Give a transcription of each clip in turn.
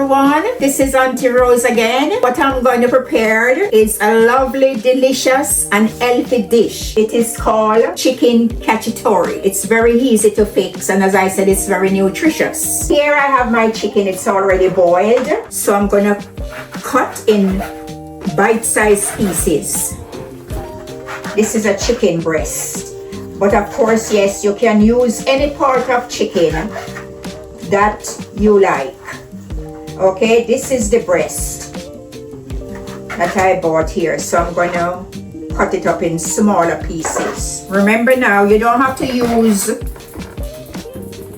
everyone, this is Aunty Rose again. What I'm going to prepare is a lovely, delicious and healthy dish. It is called chicken cacciatore. It's very easy to fix, and as I said, it's very nutritious. Here I have my chicken. It's already boiled, so I'm going to cut in bite-sized pieces. This is a chicken breast, but of course, yes, you can use any part of chicken that you like. Okay, this is the breast that I bought here, so I'm going to cut it up in smaller pieces. Remember now, you don't have to use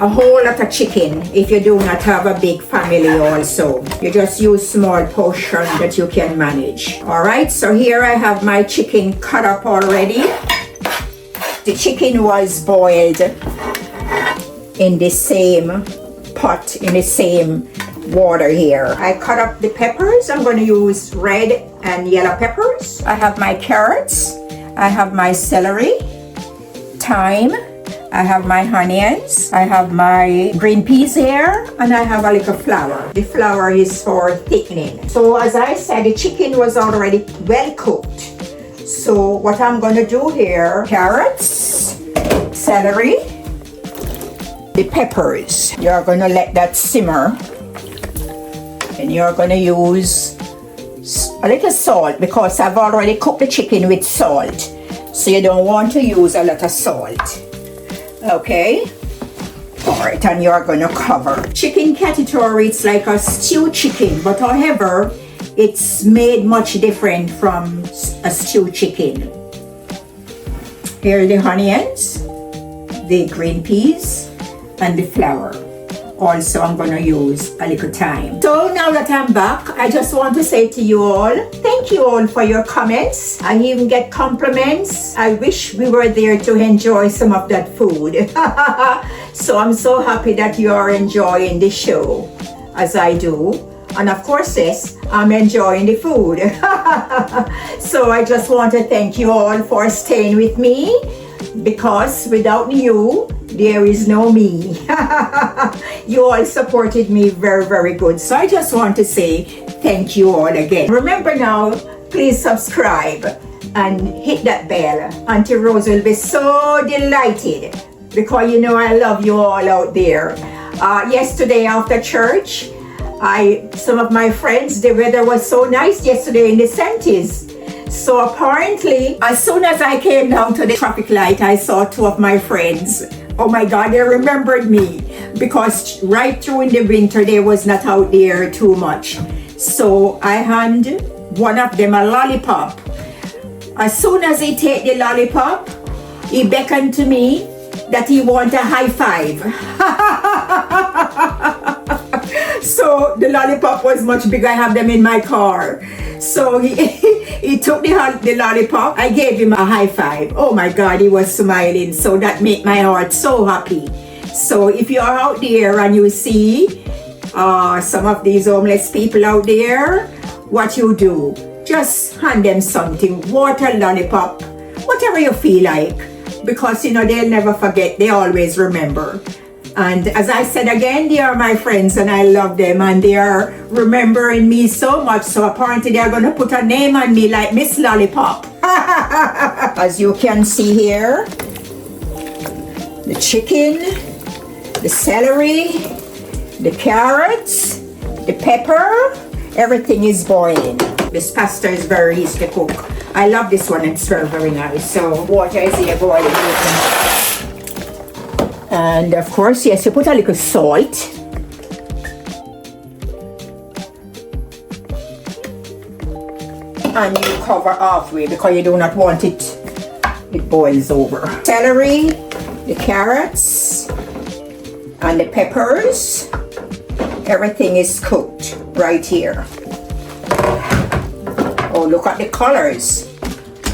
a whole lot of chicken if you do not have a big family also. You just use small portion that you can manage. Alright, so here I have my chicken cut up already. The chicken was boiled in the same pot, in the same water here. I cut up the peppers. I'm going to use red and yellow peppers. I have my carrots. I have my celery, thyme. I have my onions. I have my green peas here, and I have a little flour. The flour is for thickening. So as I said, the chicken was already well cooked. So what I'm going to do here, carrots, celery, the peppers. You're going to let that simmer. And you're going to use a little salt because I've already cooked the chicken with salt. So you don't want to use a lot of salt. Okay? Alright, and you're going to cover. Chicken cacciatore, it's like a stewed chicken, but however, it's made much different from a stewed chicken. Here are the onions, the green peas, and the flour. Also, I'm going to use a little thyme. So now that I'm back, I just want to say to you all, thank you all for your comments. I even get compliments. I wish we were there to enjoy some of that food. So I'm so happy that you are enjoying the show as I do. And of course, yes, I'm enjoying the food. So I just want to thank you all for staying with me, because without you, there is no me. You all supported me very, very good. So I just want to say thank you all again. Remember now, please subscribe and hit that bell. Aunty Rose will be so delighted, because you know I love you all out there. Yesterday after church, some of my friends, the weather was so nice yesterday in the 70s. So apparently, as soon as I came down to the traffic light, I saw two of my friends. Oh my God, they remembered me, because right through in the winter, they was not out there too much. So I hand one of them a lollipop. As soon as he take the lollipop, he beckoned to me that he want a high five. So the lollipop was much bigger. I have them in my car. So he took the lollipop. I gave him a high five. Oh my God, he was smiling. So that made my heart so happy. So if you are out there and you see some of these homeless people out there, what you do, just hand them something, water, lollipop, whatever you feel like. Because, you know, they'll never forget. They always remember. And as I said again, they are my friends and I love them, and they are remembering me so much. So apparently they are going to put a name on me like Miss Lollipop. As you can see here, the chicken, the celery, the carrots, the pepper, everything is boiling. This pasta is very easy to cook. I love this one. It's very, very nice. So water is here boiling. And of course, yes, you put a little salt. And you cover halfway because you do not want it boils over. Celery, the carrots, and the peppers. Everything is cooked right here. Oh, look at the colors.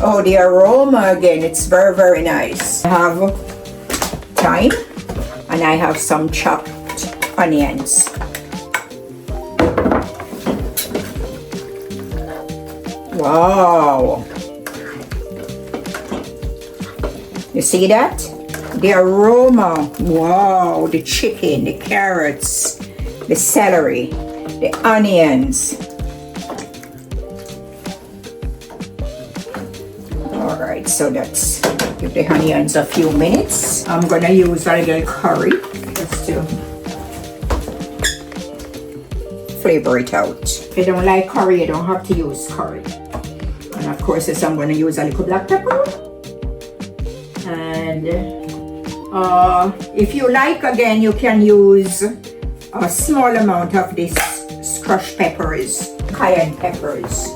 Oh, the aroma again. It's very, very nice. I have thyme, and I have some chopped onions. Wow! You see that? The aroma. Wow! The chicken, the carrots, the celery. the onions. Alright, so let's give the onions a few minutes. I'm gonna use a little curry just to flavor it out. If you don't like curry, you don't have to use curry. And of course, yes, I'm gonna use a little black pepper. And if you like, again, you can use a small amount of this crushed peppers, cayenne peppers.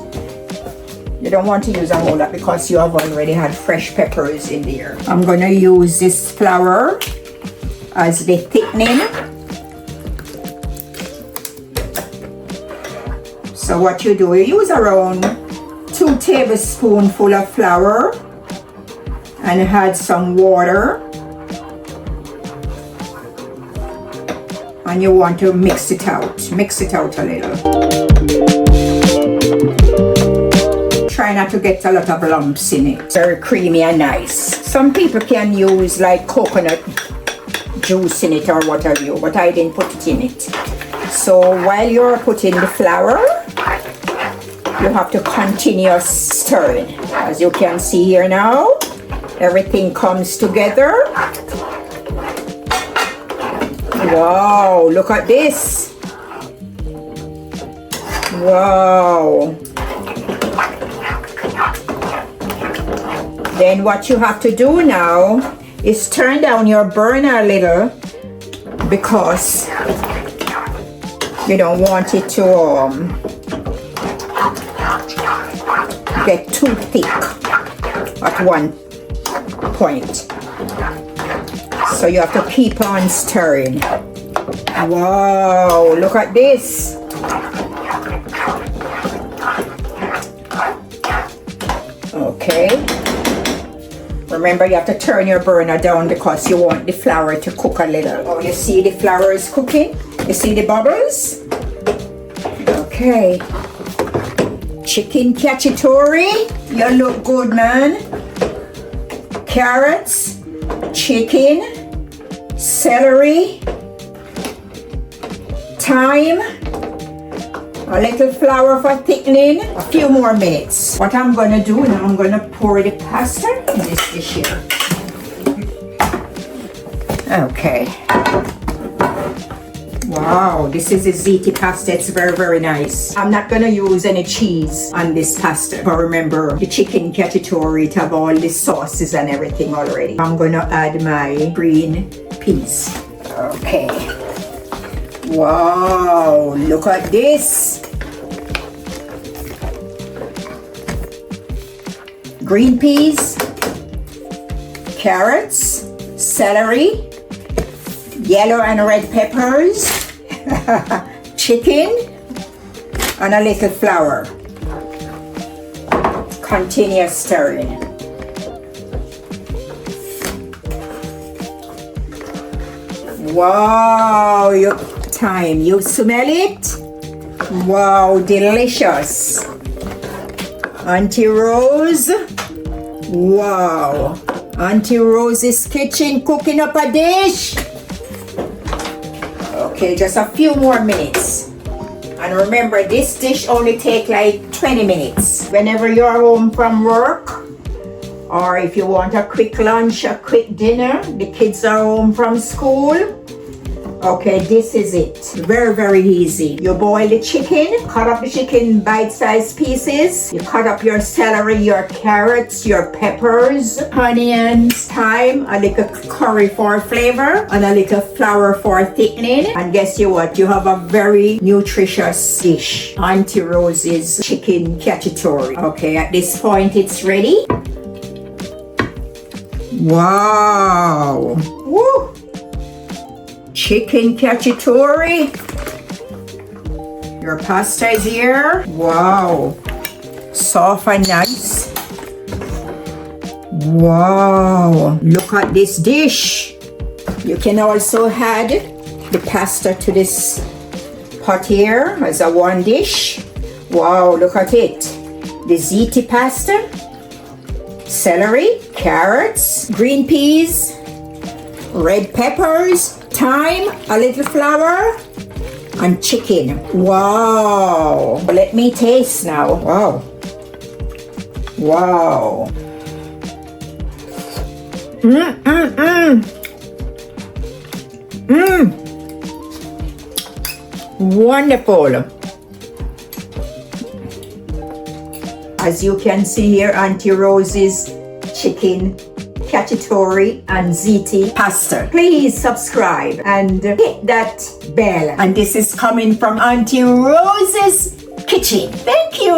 You don't want to use a whole lot because you have already had fresh peppers in there. I'm gonna use this flour as the thickening. So what you do, you use around 2 tablespoons of flour and add some water. And you want to mix it out a little. Try not to get a lot of lumps in it. Very creamy and nice. Some people can use like coconut juice in it or what have you, but I didn't put it in it. So while you're putting the flour, you have to continue stirring. As you can see here now, everything comes together. Wow, look at this. Wow. Then what you have to do now is turn down your burner a little because you don't want it to get too thick at one point. So you have to keep on stirring. Wow, look at this. Okay. Remember, you have to turn your burner down because you want the flour to cook a little. Oh, you see the flour is cooking? You see the bubbles? Okay. Chicken cacciatore. You look good, man. Carrots, chicken, celery, thyme, a little flour for thickening, a few more minutes. What I'm gonna do now, I'm gonna pour the pasta in this dish here. Okay. Wow, this is a ziti pasta. It's very, very nice. I'm not gonna use any cheese on this pasta. But remember, the chicken cacciatore, it have all the sauces and everything already. I'm gonna add my green peas. Okay. Wow, look at this. Green peas, carrots, celery, yellow and red peppers, chicken, and a little flour. Continue stirring. Wow, thyme, you smell it? Wow, delicious. Aunty Rose. Wow. Aunty Rose's kitchen cooking up a dish. Okay, just a few more minutes. And remember, this dish only takes like 20 minutes. Whenever you're home from work, or if you want a quick lunch, a quick dinner, the kids are home from school. Okay, this is it. Very, very easy. You boil the chicken, cut up the chicken in bite-sized pieces. You cut up your celery, your carrots, your peppers, onions, thyme, a little curry for flavor, and a little flour for thickening. And guess what? You have a very nutritious dish. Aunty Rose's chicken cacciatore. Okay, at this point, it's ready. Wow. Woo! Chicken cacciatore. Your pasta is here. Wow. Soft and nice. Wow. Look at this dish. You can also add the pasta to this pot here as a one dish. Wow, look at it. The ziti pasta, celery, carrots, green peas, red peppers, thyme, a little flour, and chicken. Wow. Let me taste now. Wow. Wow. Wonderful. As you can see here, Aunty Rose's chicken cacciatore and ziti pasta. Please subscribe and hit that bell. And this is coming from Aunty Rose's kitchen. Thank you.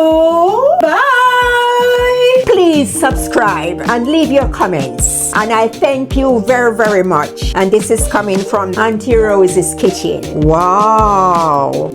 Bye. Please subscribe and leave your comments. And I thank you very, very much. And this is coming from Aunty Rose's kitchen. Wow.